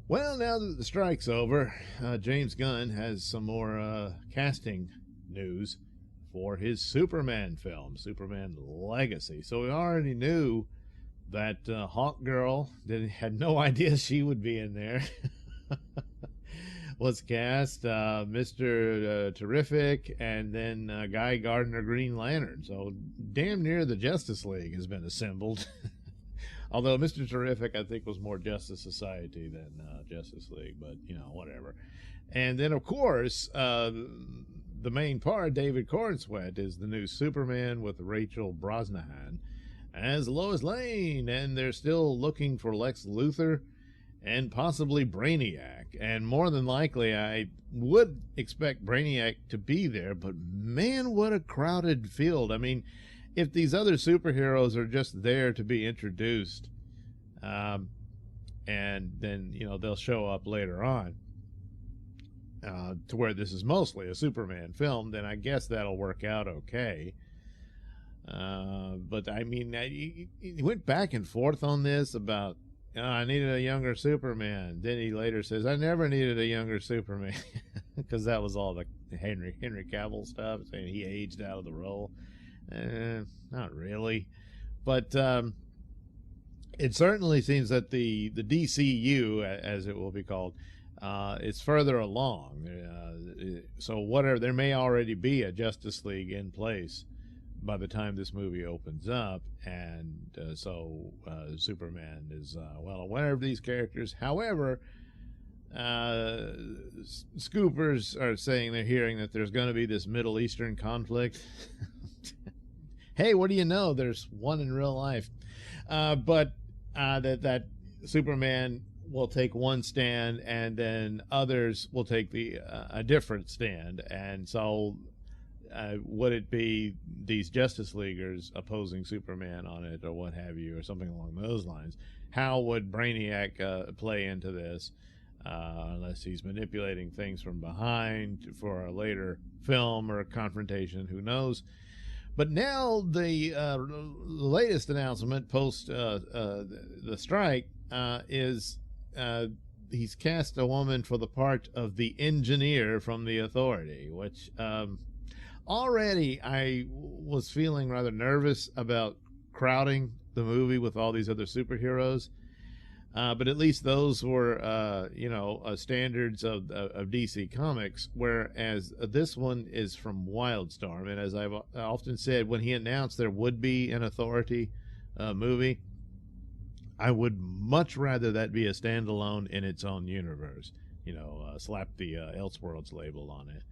Well, now that the strike's over, James Gunn has some more casting news for his Superman film, Superman Legacy. So we already knew that Hawk Girl had no idea she would be in there. Was cast Mr. Terrific, and then Guy Gardner Green Lantern. So damn near the Justice League has been assembled. Although Mr. Terrific, I think, was more Justice Society than Justice League, but, you know, whatever. And then, of course, the main part, David Cornsweet, is the new Superman with Rachel Brosnahan as Lois Lane, and they're still looking for Lex Luthor and possibly Brainiac. And more than likely, I would expect Brainiac to be there, but man, what a crowded field. I mean, if these other superheroes are just there to be introduced, and then, you know, they'll show up later on, to where this is mostly a Superman film, then I guess that'll work out okay. But I mean, he went back and forth on this about, I needed a younger Superman. Then he later says, I never needed a younger Superman, because that was all the Henry Cavill stuff, saying he aged out of the role. Not really, but it certainly seems that the DCU, as it will be called, is further along. So whatever, there may already be a Justice League in place by the time this movie opens up, and so Superman is well aware of these characters. However, scoopers are saying they're hearing that there's going to be this Middle Eastern conflict. Hey, what do you know? There's one in real life. But that Superman will take one stand, and then others will take a different stand. And so would it be these Justice Leaguers opposing Superman on it, or what have you, or something along those lines? How would Brainiac play into this? Unless he's manipulating things from behind for a later film or a confrontation, who knows? But now the latest announcement post the strike is he's cast a woman for the part of the engineer from The Authority, which already I was feeling rather nervous about crowding the movie with all these other superheroes. But at least those were, standards of DC Comics, whereas this one is from Wildstorm. And as I've often said, when he announced there would be an Authority movie, I would much rather that be a standalone in its own universe. Slap the Elseworlds label on it,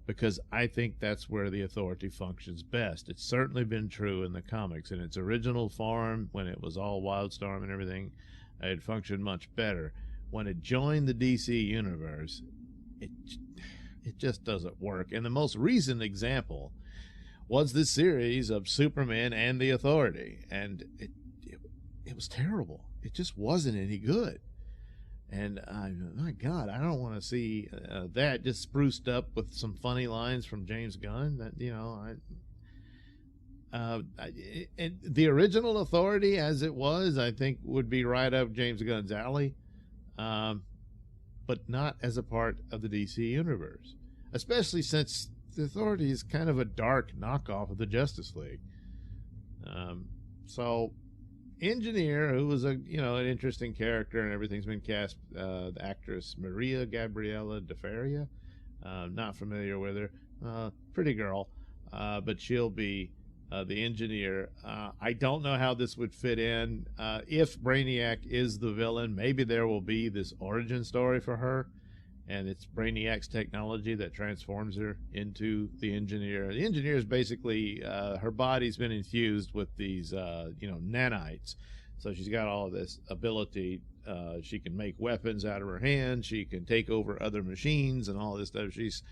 because I think that's where the Authority functions best. It's certainly been true in the comics. In its original form, when it was all Wildstorm and everything, it functioned much better. When it joined the DC universe, it just doesn't work. And the most recent example was this series of Superman and the Authority, and it was terrible. It just wasn't any good. And my God, I don't want to see that just spruced up with some funny lines from James Gunn. That and the original Authority, as it was, I think would be right up James Gunn's alley, but not as a part of the DC universe, especially since the Authority is kind of a dark knockoff of the Justice League. So Engineer, who was an interesting character, and everything's been cast, the actress Maria Gabriela De Faria, not familiar with her, pretty girl, but she'll be the Engineer. I don't know how this would fit in. If Brainiac is the villain, maybe there will be this origin story for her, and it's Brainiac's technology that transforms her into the Engineer. The Engineer is basically, her body's been infused with these, nanites. So she's got all of this ability. She can make weapons out of her hands. She can take over other machines and all this stuff. She's,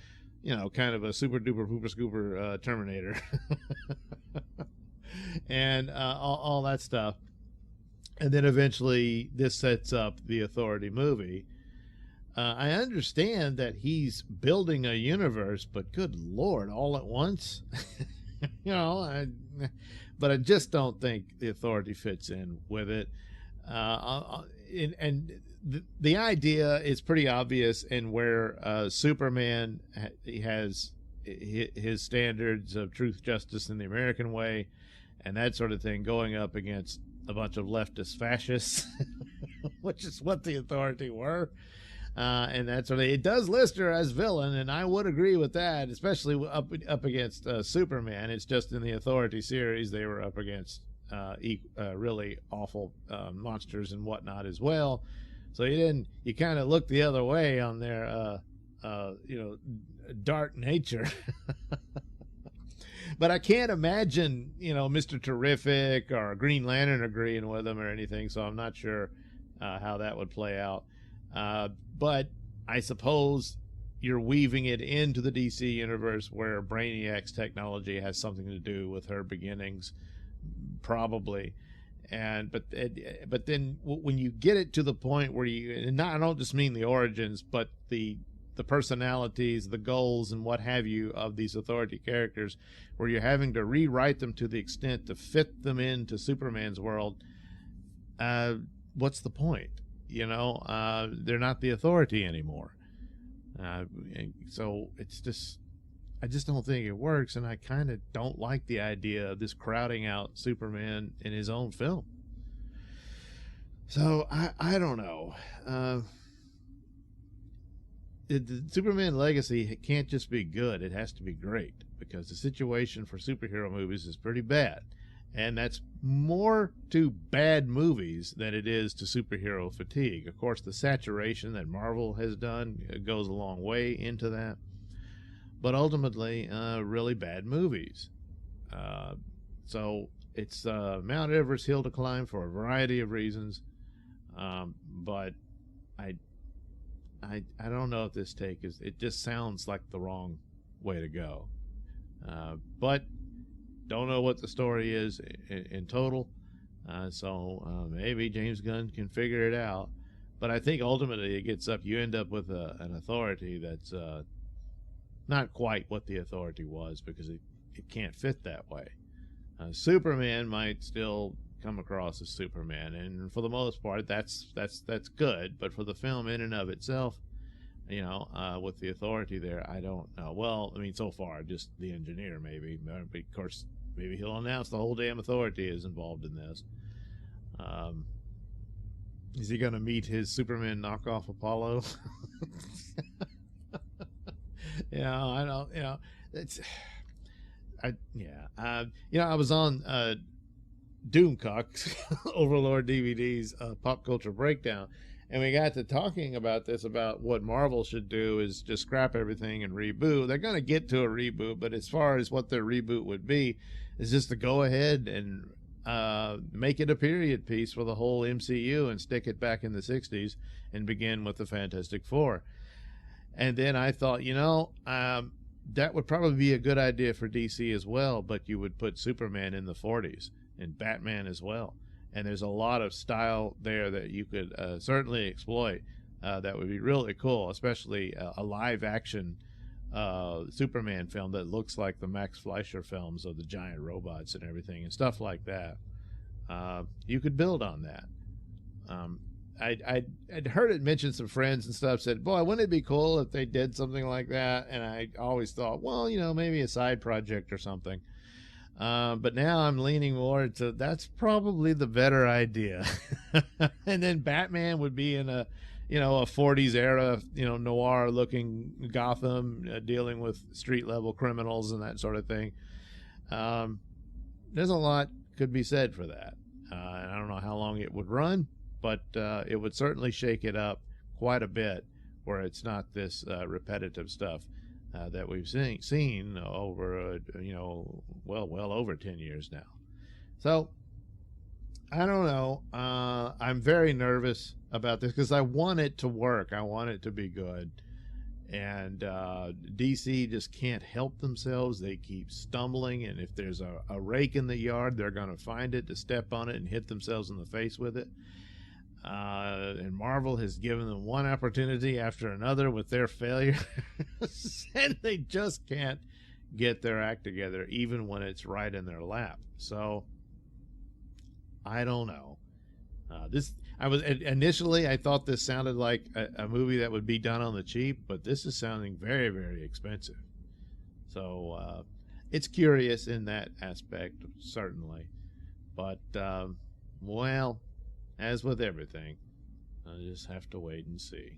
kind of a super duper pooper scooper Terminator. And all that stuff. And then eventually this sets up the Authority movie. I understand that he's building a universe, but good Lord, all at once? But I just don't think the Authority fits in with it. the idea is pretty obvious, and where Superman has his standards of truth, justice, and the American way, and that sort of thing, going up against a bunch of leftist fascists, which is what the Authority were. And that's what it does list her as villain, and I would agree with that, especially up against Superman. It's just in the Authority series they were up against really awful monsters and whatnot as well. So you kind of look the other way on their dark nature. But I can't imagine Mr. Terrific or Green Lantern agreeing with them or anything, so I'm not sure how that would play out. But I suppose you're weaving it into the DC universe where Brainiac's technology has something to do with her beginnings, probably. But then when you get it to the point where I don't just mean the origins, but the personalities, the goals, and what have you of these Authority characters, where you're having to rewrite them to the extent to fit them into Superman's world, what's the point? They're not the Authority anymore. So it's just, I just don't think it works, and I kind of don't like the idea of this crowding out Superman in his own film. So I don't know. The Superman legacy can't just be good. It has to be great, because the situation for superhero movies is pretty bad. And that's more to bad movies than it is to superhero fatigue. Of course, the saturation that Marvel has done goes a long way into that. But ultimately, really bad movies. So it's Mount Everest hill to climb for a variety of reasons. But I don't know if this take is, it just sounds like the wrong way to go. But don't know what the story is in total. So maybe James Gunn can figure it out. But I think ultimately you end up with an Authority that's not quite what the Authority was, because it can't fit that way. Superman might still come across as Superman, and for the most part that's good. But for the film in and of itself, with the Authority there, I don't know. Well, I mean, so far just the engineer maybe, but of course maybe he'll announce the whole damn Authority is involved in this. Is he gonna meet his Superman knockoff Apollo? I don't. It's. I was on Doomcock's Overlord DVD's Pop Culture Breakdown, and we got to talking about this, about what Marvel should do is just scrap everything and reboot. They're going to get to a reboot, but as far as what their reboot would be, is just to go ahead and make it a period piece for the whole MCU and stick it back in the 60s and begin with the Fantastic Four. And then I thought, that would probably be a good idea for DC as well, but you would put Superman in the 40s and Batman as well. And there's a lot of style there that you could certainly exploit. That would be really cool, especially a live action Superman film that looks like the Max Fleischer films of the giant robots and everything and stuff like that. You could build on that. I'd heard it mentioned, some friends and stuff said, boy, wouldn't it be cool if they did something like that? And I always thought, well, maybe a side project or something. But now I'm leaning more to that's probably the better idea. And then Batman would be in a 40s era, noir looking Gotham, dealing with street level criminals and that sort of thing. There's a lot could be said for that. And I don't know how long it would run, but it would certainly shake it up quite a bit, where it's not this repetitive stuff that we've seen over, well over 10 years now. So I don't know. I'm very nervous about this because I want it to work. I want it to be good. And DC just can't help themselves. They keep stumbling, and if there's a rake in the yard, they're going to find it to step on it and hit themselves in the face with it. And Marvel has given them one opportunity after another with their failure, and they just can't get their act together, even when it's right in their lap. So I don't know. Initially I thought this sounded like a movie that would be done on the cheap, but this is sounding very, very expensive. So it's curious in that aspect, certainly. But well, as with everything, I'll just have to wait and see.